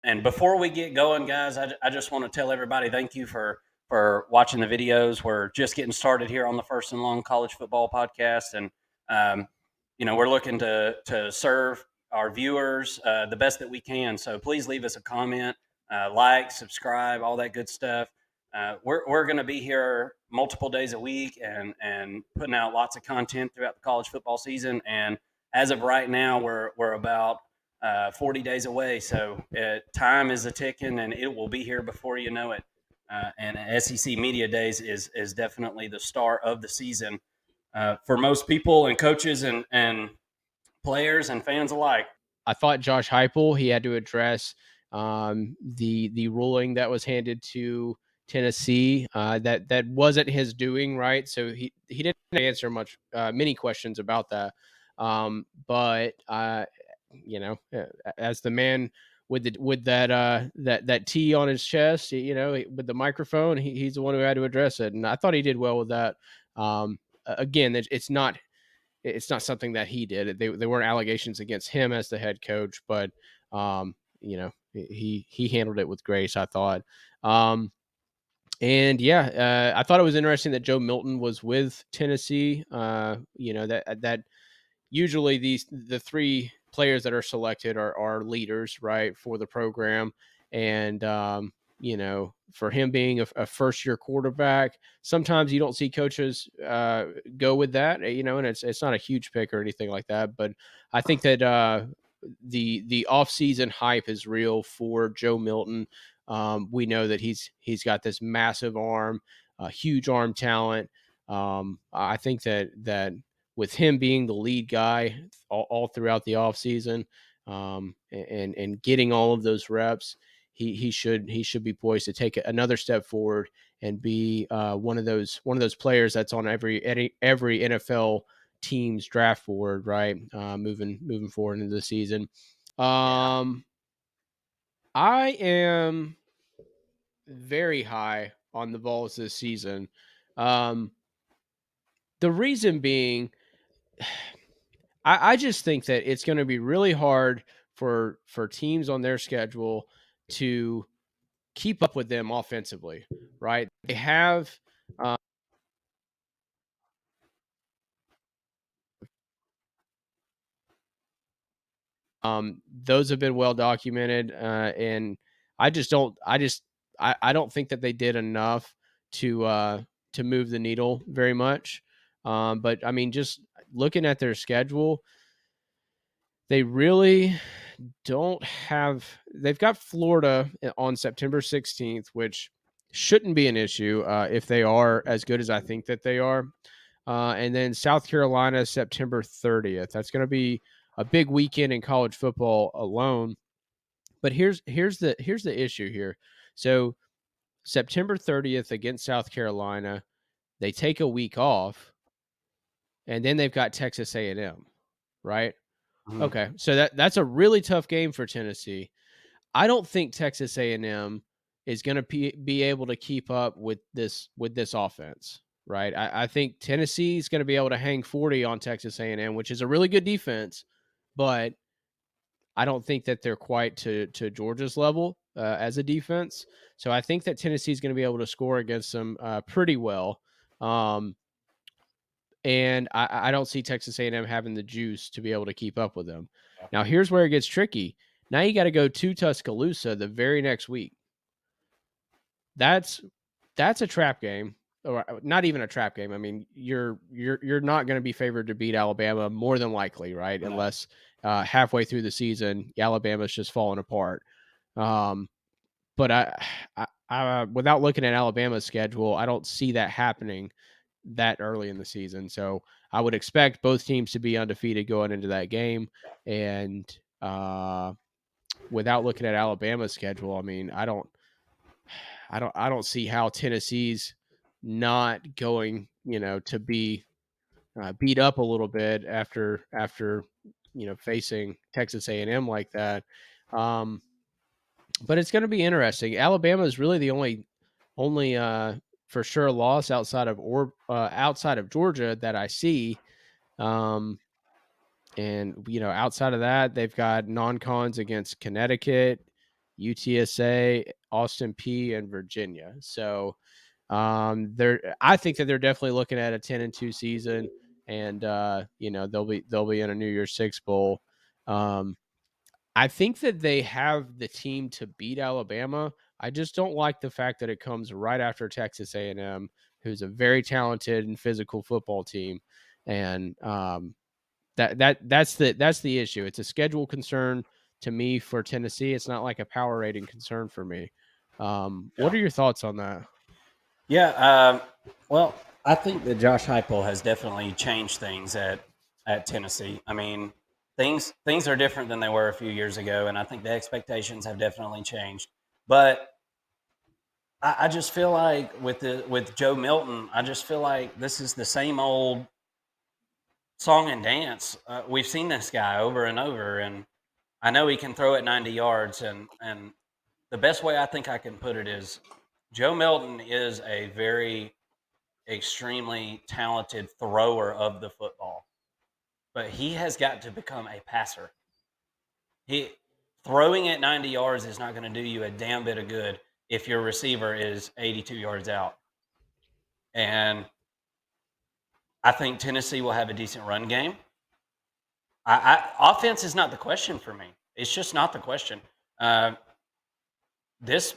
And before we get going, guys, I just want to tell everybody thank you for watching the videos. We're just getting started here on the First and Long College Football Podcast, and um, we're looking to serve our viewers the best that we can. So please leave us a comment, like, subscribe, all that good stuff. We're going to be here multiple days a week and putting out lots of content throughout the college football season. And as of right now, we're about 40 days away. So time is a ticking, and it will be here before you know it. And SEC Media Days is definitely the start of the season for most people and coaches and players and fans alike. I thought Josh Heupel, he had to address the ruling that was handed to Tennessee that wasn't his doing, right? So he didn't answer many questions about that. But as the man with that T on his chest, with the microphone, he's the one who had to address it, and I thought he did well with that. Again, it's not something that he did. They weren't allegations against him as the head coach, but he handled it with grace, I thought. And yeah, I thought it was interesting that Joe Milton was with Tennessee. That usually the three players that are selected are leaders, right, for the program. And for him being a first year quarterback, sometimes you don't see coaches go with that, and it's not a huge pick or anything like that. But I think that the offseason hype is real for Joe Milton. We know that he's got this massive arm, huge arm talent. I think that with him being the lead guy all throughout the offseason, and getting all of those reps, he should be poised to take another step forward and be one of those players that's on every NFL team's draft board, right? Moving forward into the season. Yeah. I am very high on the Vols this season. Um, the reason being, I just think that it's going to be really hard for teams on their schedule to keep up with them offensively, right? They have those have been well documented, and I don't think that they did enough to move the needle very much. But I mean, just looking at their schedule, they really don't have. They've got Florida on September 16th, which shouldn't be an issue if they are as good as I think that they are. And then South Carolina, September 30th. That's going to be a big weekend in college football alone. But here's the issue here. So September 30th against South Carolina, they take a week off, and then they've got Texas A&M, right? Mhm. Okay, so that's a really tough game for Tennessee. I don't think Texas A&M is going to be able to keep up with this offense, right? I think Tennessee is going to be able to hang 40 on Texas A&M, which is a really good defense, but I don't think that they're quite to Georgia's level as a defense. So I think that Tennessee is going to be able to score against them pretty well. Um, and I don't see Texas A&M having the juice to be able to keep up with them. Now, here's where it gets tricky. Now you got to go to Tuscaloosa the very next week. That's a trap game, or not even a trap game. I mean, you're not going to be favored to beat Alabama more than likely, right? No. Unless halfway through the season, Alabama's just falling apart. Um, but without looking at Alabama's schedule, I don't see that happening that early in the season. So I would expect both teams to be undefeated going into that game. And without looking at Alabama's schedule, I mean, I don't see how Tennessee's not going, to be beat up a little bit after facing Texas A&M like that. Um, but it's going to be interesting. Alabama is really the only for sure loss outside of Georgia that I see. Um, and outside of that, they've got non-cons against Connecticut. UTSA, Austin P, and Virginia. So they're I think that they're definitely looking at a 10-2 season, and they'll be in a New Year's Six bowl. Um, I think that they have the team to beat Alabama. I just don't like the fact that it comes right after Texas A&M, who's a very talented and physical football team, and that's the issue. It's a schedule concern to me for Tennessee. It's not like a power rating concern for me. What Yeah. are your thoughts on that? Yeah. Well, I think that Josh Heupel has definitely changed things at Tennessee. I mean, things are different than they were a few years ago, and I think the expectations have definitely changed. But I just feel like with Joe Milton, I just feel like this is the same old song and dance. We've seen this guy over and over, and I know he can throw it 90 yards. And the best way I think I can put it is Joe Milton is a very extremely talented thrower of the football, but he has got to become a passer. He throwing it 90 yards is not going to do you a damn bit of good if your receiver is 82 yards out. And I think Tennessee will have a decent run game. Offense is not the question for me. It's just not the question. Uh, this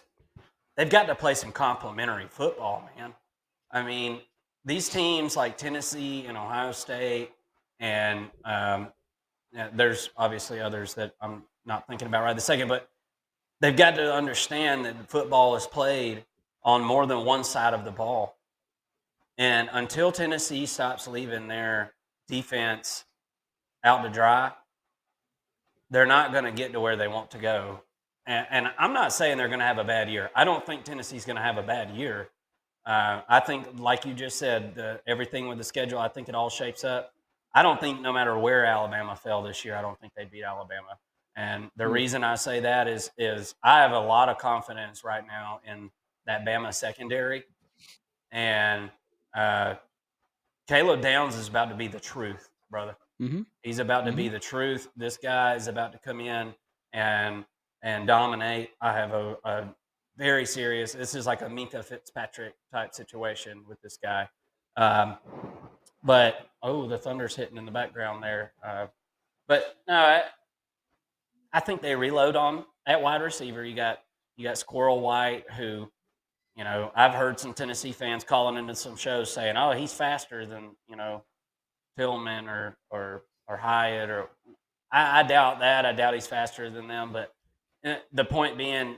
they've got to play some complementary football, man. I mean, these teams like Tennessee and Ohio State, and there's obviously others that I'm not thinking about right this second, but they've got to understand that football is played on more than one side of the ball. And until Tennessee stops leaving their defense out to dry, they're not going to get to where they want to go. And I'm not saying they're going to have a bad year. I don't think Tennessee's going to have a bad year. I think, like you just said, everything with the schedule, I think it all shapes up. I don't think no matter where Alabama fell this year, I don't think they beat Alabama. And the Mm. reason I say that is I have a lot of confidence right now in that Bama secondary, and uh, Caleb Downs is about to be the truth, brother. Mm-hmm. He's about to Mm-hmm. be the truth. This guy is about to come in and dominate. I have a very serious. This is like a Minka Fitzpatrick type situation with this guy. Um, but the thunder's hitting in the background there. But no, I think they reload on at wide receiver. You got Squirrel White, who I've heard some Tennessee fans calling into some shows saying, "Oh, he's faster than Tillman or Hyatt or." I doubt that. I doubt he's faster than them. But the point being,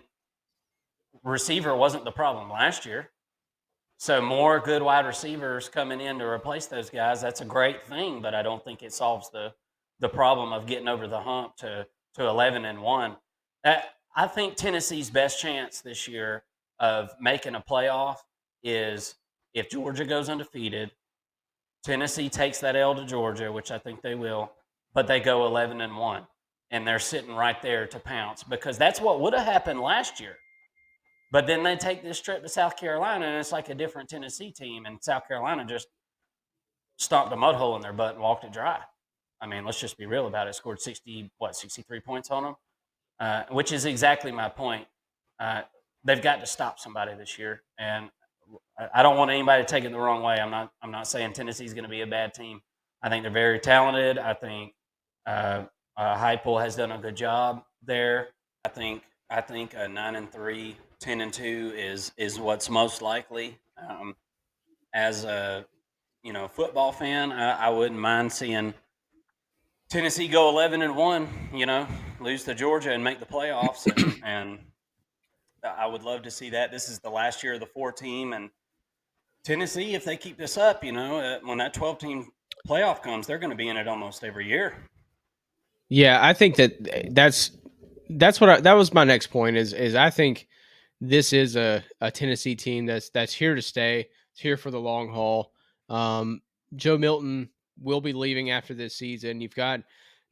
receiver wasn't the problem last year. So more good wide receivers coming in to replace those guys. That's a great thing, but I don't think it solves the problem of getting over the hump to 11-1. I think Tennessee's best chance this year of making a playoff is if Georgia goes undefeated. Tennessee takes that L to Georgia, which I think they will, but they go 11-1, and they're sitting right there to pounce because that's what would have happened last year. But then they take this trip to South Carolina, and it's like a different Tennessee team, and South Carolina just stomped a mud hole in their butt and walked it dry. I mean, let's just be real about it. Scored 63 points on them, which is exactly my point. Uh, they've got to stop somebody this year, and I don't want anybody to take it the wrong way. I'm not saying Tennessee's going to be a bad team. I think they're very talented. I think Heupel has done a good job there. I think a 9-3, 10-2 is what's most likely. As a football fan, I wouldn't mind seeing Tennessee go 11-1. Lose to Georgia and make the playoffs, and I would love to see that. This is the last year of the 4 team, and Tennessee, if they keep this up, when that 12-team playoff comes, they're going to be in it almost every year. Yeah, I think that was my next point is I think this is a Tennessee team that's here to stay. It's here for the long haul. Joe Milton will be leaving after this season. You've got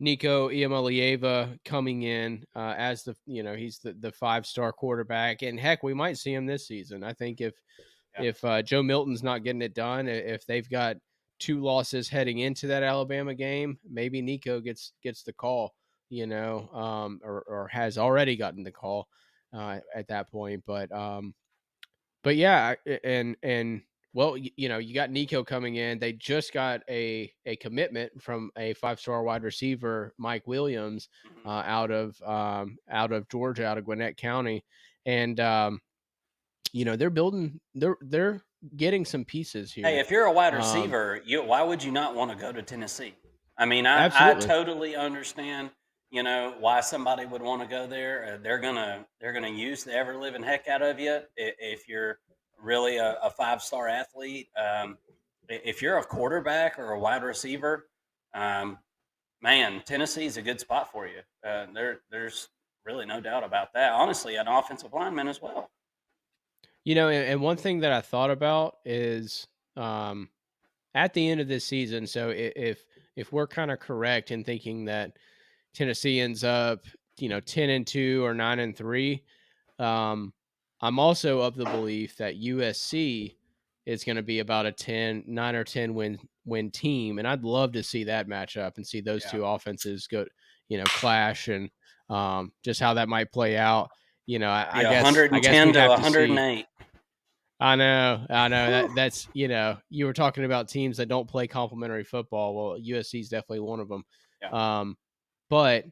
Nico Iamaleava coming in as he's the 5-star quarterback, and heck, we might see him this season. I think Yeah. if Joe Milton's not getting it done, if they've got 2 losses heading into that Alabama game, maybe Nico gets the call, or has already gotten the call. at that point. But yeah, and well, you know, you got Nico coming in. They just got a commitment from a 5-star wide receiver, Mike Williams, Mhm. out of Georgia, out of Gwinnett County, and you know, they're building, they're getting some pieces Hey, here. if you're a wide Um, receiver, why would you not want to go to Tennessee? I mean, I Absolutely. totally understand, why somebody would want to go there. They're gonna use the ever living heck out of you if you're really a 5-star athlete. If you're a quarterback or a wide receiver, um, man, Tennessee is a good spot for you. There's really no doubt about that. Honestly, an offensive lineman as well. You know, and one thing that I thought about is, um, at the end of this season. So if we're kind of correct in thinking that Tennessee ends up, you know, 10-2 or 9-3, I'm also of the belief that USC is going to be about a 9 or 10 win team, and I'd love to see that matchup and see those Yeah, two offenses go, you know, clash, and just how that might play out. You know, be I guess 110 we to have to see. 108. I know Whew. that's, you know, you were talking about teams that don't play complementary football. Well, USC is definitely one of them. Yeah, But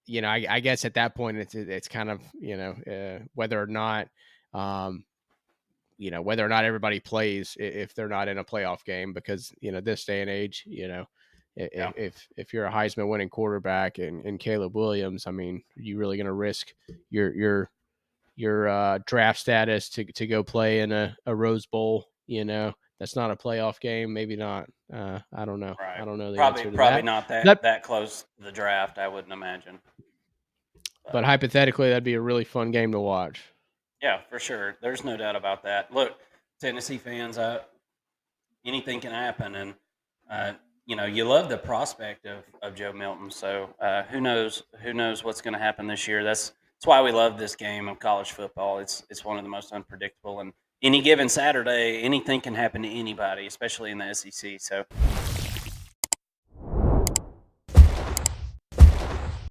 you know, I guess at that point it's kind of, you know, whether or not, um, you know, whether or not everybody plays if they're not in a playoff game, because you know, this day and age, you know, yeah, if you're a Heisman winning quarterback and Caleb Williams, I mean, are you really going to risk your draft status to go play in a Rose Bowl? You know, that's not a playoff game. Maybe not. I don't know. right. I don't know the Probably answer to probably that. not that That, that close to the draft. I wouldn't imagine. but But hypothetically, that'd be a really fun game to watch. yeah, for sure. There's no doubt about that. Look, Tennessee fans, anything can happen, and uh, you love the prospect of Joe Milton. So who knows what's going to happen this year? That's why we love this game of college football. It's one of the most unpredictable, and any given Saturday, anything can happen to anybody, especially in the SEC. So